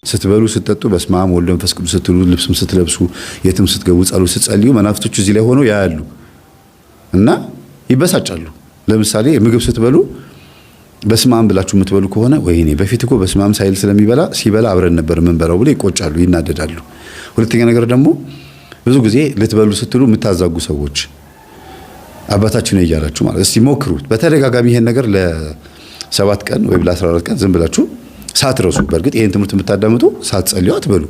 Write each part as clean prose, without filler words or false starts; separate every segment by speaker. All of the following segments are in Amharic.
Speaker 1: ስትበሉ ስትጠጡ በስመ አብ ወወልድ ወመንፈስ ቅዱስ ስትሉ ልብስም ስትለብሱ የትም ስትገቡ ጸሎት ስትጸልዩ መናፍስቶች እዚህ ላይ ሆነው ያያሉ እና ይበሳጫሉ። ለምሳሌ ምግብ ስትበሉ በስመ አብ ብላችሁ የምትበሉ ከሆነ ወይኔ በፊት እኮ በስመ አብ ሳይል ሲበላ አብረን ነበር የምንበላው ብለው ይቆጫሉ፣ ይናደዳሉ። ሁለተኛ ነገር ደግሞ ብዙ ጊዜ ልትበሉ ስትሉ የምታዛጉ ሰዎች አባታችን እያላችሁ ማለት እስቲ ሞክሩት በተደጋጋሚ ይሄን ነገር ለ7 ቀን ወይም ለ14 ቀን ዝም ብላችሁ ሳትረሱ። በእርግጥ ይሄን ትምህርት የምታዳምጡ ሳትጸልዩ አትበሉ፣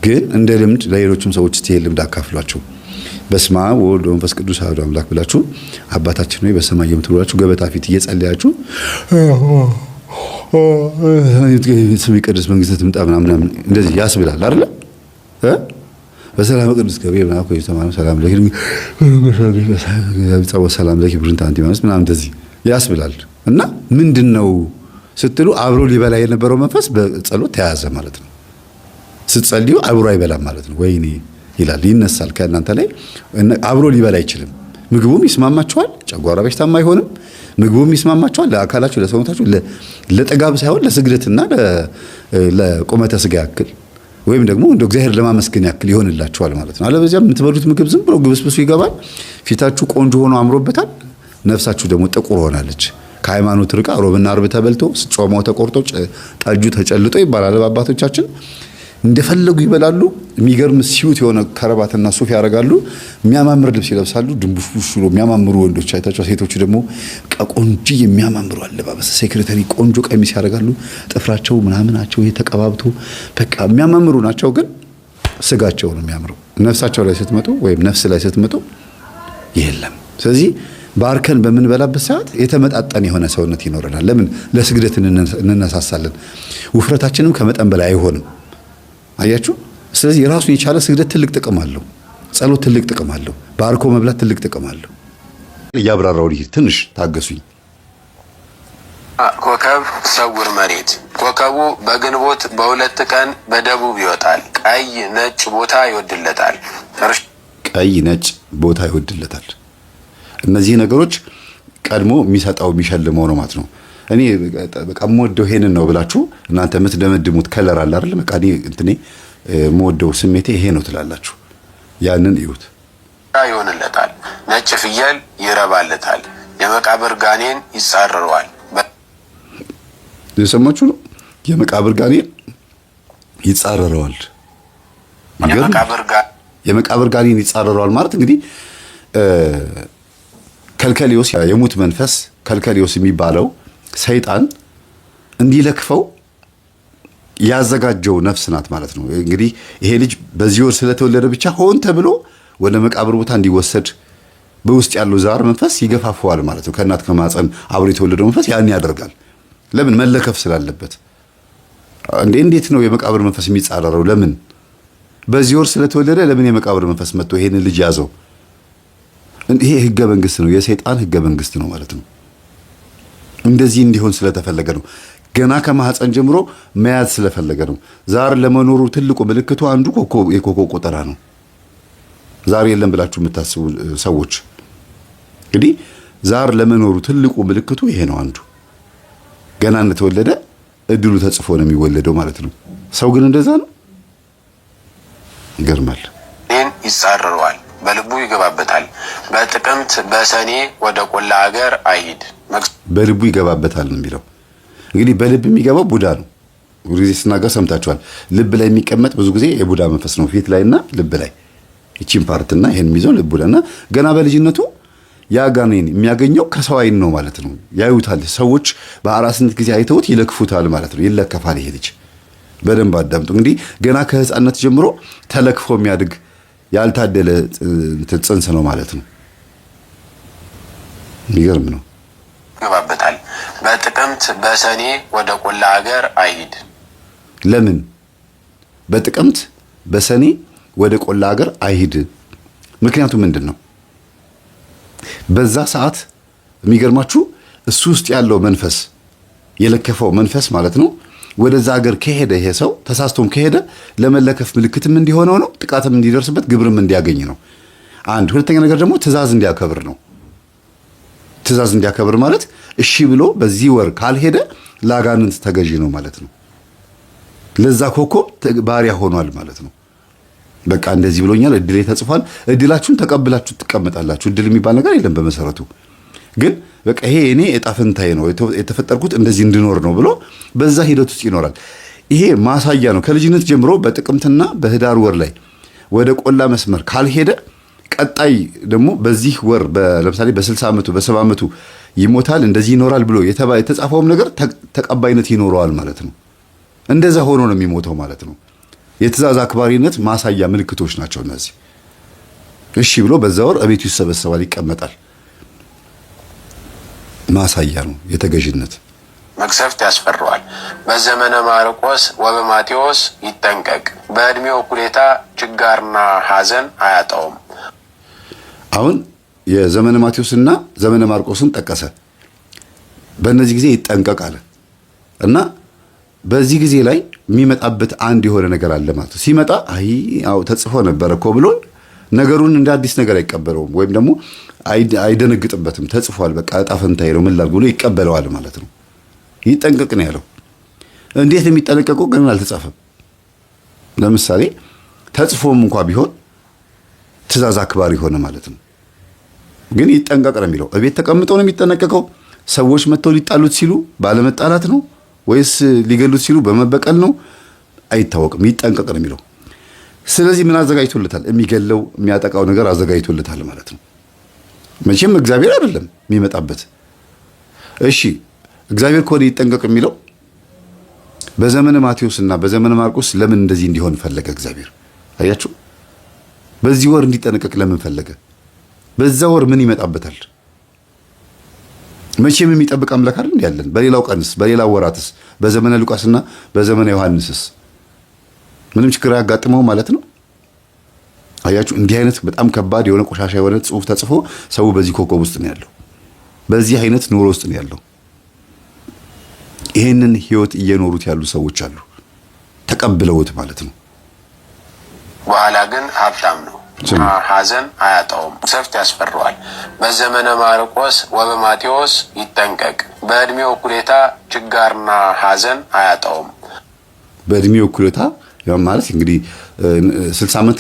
Speaker 1: ግን እንደ ልምድ ለሌሎችም ሰዎች እስቲ ይሄን ልምድ አካፍሏቸው። በስመ አብ ወወልድ ወመንፈስ ቅዱስ አሐዱ አምላክ ብላችሁ አባታችን ሆይ በሰማይ የምትኖራችሁ ገበታ ፊት እየጸለያችሁ ስምህ ይቀደስ መንግስትህ ትምጣ ምናምን እንደዚህ ያስብላል አይደል? በሰላም ቅዱስ ገብርኤል ምናምን ቆይቶ ማለት ሰላም ለኪ ሰላም ለኪ ብሩንታ አንቲ ማለት ምናምን እንደዚህ ያስብላል። እና ምንድነው ስትሉ አብሮ ሊበላ የነበረው መንፈስ በጸሎት ተያዘ ማለት ነው። ስትጸልዩ አብሮ አይበላም ማለት ነው። ወይኔ ይላል ይነሳል ከእናንተ ላይ አብሮ ሊበላ አይችልም። ምግቡም ይስማማችኋል፣ ጨጓራ በሽታም አይሆንም። ምግቡም ይስማማችኋል፣ ለአካላችሁ ለሰውነታችሁ ለጠጋብ ሳይሆን ለስግደትና ለቁመተ ስጋ ያክል ወይም ደግሞ እንደ እግዚአብሔር ለማመስገን ያክል ይሆንላችኋል ማለት ነው። አለበለዚያ የምትበሉት ምግብ ዝም ብሎ ግብስብሱ ይገባል። ፊታችሁ ቆንጆ ሆኖ አምሮበታል፣ ነፍሳችሁ ደግሞ ጥቁር ሆናለች። ከሃይማኖት ርቃ ሮብና አርብ ተበልቶ ጾማው ተቆርጦ ጠጁ ተጨልጦ ይባላል በአባቶቻችን። እንደፈለጉ ይበላሉ። የሚገርም ሲዩት የሆነ ከረባትና ሱፍ ያደርጋሉ። የሚያማምር ልብስ ይለብሳሉ። ድንቡሽቡሽ ብሎ የሚያማምሩ ወንዶች አይታቸው፣ ሴቶቹ ደግሞ ቆንጆ የሚያማምሩ አለባበስ ሴክሬታሪ ቆንጆ ቀሚስ ያደርጋሉ። ጥፍራቸው ምናምናቸው ተቀባብቶ በቃ የሚያማምሩ ናቸው። ግን ስጋቸው ነው የሚያምረው። ነፍሳቸው ላይ ስትመጡ ወይም ነፍስ ላይ ስትመጡ የለም። ስለዚህ ባርከን በምንበላበት ሰዓት የተመጣጠነ የሆነ ሰውነት ይኖረናል። ለምን? ለስግደት እንነሳሳለን። ውፍረታችንም ከመጠን በላይ አይሆንም። አያችሁ? ስለዚህ የራሱን የቻለ ስግደት ትልቅ ጥቅም አለው። ጸሎት ትልቅ ጥቅም አለው። ባርኮ መብላት ትልቅ ጥቅም አለው። እያብራራው ልሂድ፣ ትንሽ ታገሱኝ።
Speaker 2: ኮከብ ሰውር መሬት። ኮከቡ በግንቦት በ2 ቀን በደቡብ ይወጣል። ቀይ ነጭ ቦታ ይወድለታል።
Speaker 1: ቀይ ነጭ ቦታ ይወድለታል። እነዚህ ነገሮች ቀድሞ የሚሰጣው የሚሸልመው ነው ማለት ነው። እኔ በቃ የምወደው ይሄንን ነው ብላችሁ እናንተ የምትደመድሙት ከለር አለ አይደል? በቃ እኔ እንትኔ የምወደው ስሜቴ ይሄ ነው ትላላችሁ። ያንን እዩት።
Speaker 2: ይሆንለታል። ነጭ ፍየል ይረባለታል። የመቃብር ጋኔን ይጻረረዋል።
Speaker 1: የሰማችሁ ነው። የመቃብር ጋኔን ይጻረረዋል። የመቃብር ጋኔን ይጻረረዋል ማለት እንግዲህ ከልከሊዮስ የሙት መንፈስ ከልከሊዮስ የሚባለው ሰይጣን እንዲለክፈው ያዘጋጀው ነፍስ ናት ማለት ነው። እንግዲህ ይሄ ልጅ በዚህ ወር ስለተወለደ ብቻ ሆን ተብሎ ወደ መቃብር ቦታ እንዲወሰድ በውስጥ ያለው ዛር መንፈስ ይገፋፈዋል ማለት ነው። ከእናት ከማፀን አብሮ የተወለደው መንፈስ ያን ያደርጋል። ለምን? መለከፍ ስላለበት። እንዴት ነው የመቃብር መንፈስ የሚጻረረው? ለምን? በዚህ ወር ስለተወለደ ለምን የመቃብር መንፈስ መጥቶ ይሄንን ልጅ ያዘው? ይሄ ህገ መንግስት ነው፣ የሰይጣን ህገ መንግስት ነው ማለት ነው። እንደዚህ እንዲሆን ስለተፈለገ ነው። ገና ከማህፀን ጀምሮ መያዝ ስለፈለገ ነው። ዛር ለመኖሩ ትልቁ ምልክቱ አንዱ የኮከብ ቆጠራ ነው። ዛር የለም ብላችሁ የምታስቡ ሰዎች እንግዲህ ዛር ለመኖሩ ትልቁ ምልክቱ ይሄ ነው። አንዱ ገና እንደተወለደ እድሉ ተጽፎ ነው የሚወለደው ማለት ነው። ሰው ግን እንደዛ ነው። ይገርማል።
Speaker 2: ይጻረረዋል፣ በልቡ ይገባበታል። በጥቅምት በሰኔ ወደ ቆላ ሀገር አይሂድ።
Speaker 1: በልቡ ይገባበታል ነው የሚለው። እንግዲህ በልብ የሚገባው ቡዳ ነው። ብዙ ጊዜ ስናገር ሰምታችኋል። ልብ ላይ የሚቀመጥ ብዙ ጊዜ የቡዳ መንፈስ ነው። ፊት ላይና ልብ ላይ እቺን ፓርትና ይሄን የሚይዘው ልብ ላይና ገና በልጅነቱ ያ ጋኔን የሚያገኘው ከሰው አይን ነው ማለት ነው። ያዩታል ሰዎች በአራስነት ጊዜ አይተውት ይለክፉታል ማለት ነው። ይለከፋል ይሄ ልጅ። በደንብ አዳምጡ። እንግዲህ ገና ከህፃንነት ጀምሮ ተለክፎ የሚያድግ ያልታደለ ጽንስ ነው ማለት ነው። የሚገርም ነው።
Speaker 2: ይገባበታል። በጥቅምት በሰኔ ወደ ቆላ ሀገር አይሂድ።
Speaker 1: ለምን? በጥቅምት በሰኔ ወደ ቆላ ሀገር አይሂድ። ምክንያቱ ምንድን ነው? በዛ ሰዓት የሚገርማችሁ እሱ ውስጥ ያለው መንፈስ የለከፈው መንፈስ ማለት ነው ወደዛ ሀገር ከሄደ ይሄ ሰው ተሳስቶም ከሄደ ለመለከፍ ምልክትም እንዲሆነው ነው፣ ጥቃትም እንዲደርስበት ግብርም እንዲያገኝ ነው። አንድ ሁለተኛ ነገር ደግሞ ትእዛዝ እንዲያከብር ነው። ትእዛዝ እንዲያከብር ማለት እሺ ብሎ በዚህ ወር ካልሄደ ለአጋንንት ተገዢ ነው ማለት ነው። ለዛ ኮከብ ባሪያ ሆኗል ማለት ነው። በቃ እንደዚህ ብሎኛል፣ እድሌ ተጽፏል፣ እድላችሁን ተቀብላችሁ ትቀመጣላችሁ። እድል የሚባል ነገር የለም በመሰረቱ። ግን በቃ ይሄ እኔ ዕጣ ፈንታዬ ነው፣ የተፈጠርኩት እንደዚህ እንድኖር ነው ብሎ በዛ ሂደት ውስጥ ይኖራል። ይሄ ማሳያ ነው። ከልጅነት ጀምሮ በጥቅምትና በህዳር ወር ላይ ወደ ቆላ መስመር ካልሄደ ቀጣይ ደግሞ በዚህ ወር ለምሳሌ በ60 ዓመቱ በ70 ዓመቱ ይሞታል እንደዚህ ይኖራል ብሎ የተጻፈውም ነገር ተቀባይነት ይኖረዋል ማለት ነው። እንደዛ ሆኖ ነው የሚሞተው ማለት ነው። የትእዛዝ አክባሪነት ማሳያ ምልክቶች ናቸው እነዚህ። እሺ ብሎ በዛ ወር እቤቱ ይሰበሰባል፣ ይቀመጣል። ማሳያ ነው የተገዥነት።
Speaker 2: መቅሰፍት ያስፈራዋል። በዘመነ ማርቆስ ወበማቴዎስ ይጠንቀቅ፣ በእድሜው እኩሌታ ችጋርና ሐዘን አያጣውም።
Speaker 1: አሁን የዘመነ ማቴዎስና ዘመነ ማርቆስን ጠቀሰ። በእነዚህ ጊዜ ይጠንቀቅ አለ እና በዚህ ጊዜ ላይ የሚመጣበት አንድ የሆነ ነገር አለ ማለት ነው። ሲመጣ አው ተጽፎ ነበር እኮ ብሎ ነገሩን እንደ አዲስ ነገር አይቀበለውም፣ ወይም ደግሞ አይደነግጥበትም። ተጽፏል፣ በቃ ዕጣ ፈንታዬ ነው ምን ላድርግ ብሎ ይቀበለዋል ማለት ነው። ይጠንቀቅ ነው ያለው። እንዴት የሚጠነቀቀው ግን አልተጻፈም። ለምሳሌ ተጽፎም እንኳ ቢሆን ትእዛዝ አክባሪ ሆነ ማለት ነው። ግን ይጠንቀቅ ነው የሚለው። እቤት ተቀምጦ ነው የሚጠነቀቀው? ሰዎች መጥተው ሊጣሉት ሲሉ ባለመጣላት ነው ወይስ ሊገሉት ሲሉ በመበቀል ነው? አይታወቅም። ይጠንቀቅ ነው የሚለው። ስለዚህ ምን አዘጋጅቶለታል? የሚገለው የሚያጠቃው ነገር አዘጋጅቶለታል ማለት ነው። መቼም እግዚአብሔር አይደለም የሚመጣበት። እሺ እግዚአብሔር ከሆነ ይጠንቀቅ የሚለው በዘመነ ማቴዎስ እና በዘመነ ማርቆስ ለምን እንደዚህ እንዲሆን ፈለገ እግዚአብሔር? አያችሁ፣ በዚህ ወር እንዲጠነቀቅ ለምን ፈለገ? በዛ ወር ምን ይመጣበታል? መቼም የሚጠብቅ አምላክ አይደል ያለን? በሌላው ቀንስ፣ በሌላው ወራትስ፣ በዘመነ ሉቃስና በዘመነ ዮሐንስስ ምንም ችግር ያጋጥመው ማለት ነው። አያችሁ፣ እንዲህ አይነት በጣም ከባድ የሆነ ቆሻሻ የሆነ ጽሑፍ ተጽፎ ሰው በዚህ ኮከብ ውስጥ ነው ያለው፣ በዚህ አይነት ኑሮ ውስጥ ነው ያለው። ይሄንን ህይወት እየኖሩት ያሉ ሰዎች አሉ፣ ተቀብለውት ማለት ነው።
Speaker 2: በኋላ ግን ሀብታም ነው፣ ሐዘን አያጣውም፣ መቅሰፍት ያስፈራዋል። በዘመነ ማርቆስ ወበማቴዎስ ይጠንቀቅ፣ በእድሜው እኩሌታ ችጋርና ሐዘን አያጣውም።
Speaker 1: በእድሜው እኩሌታ ማለት እንግዲህ 60 ዓመት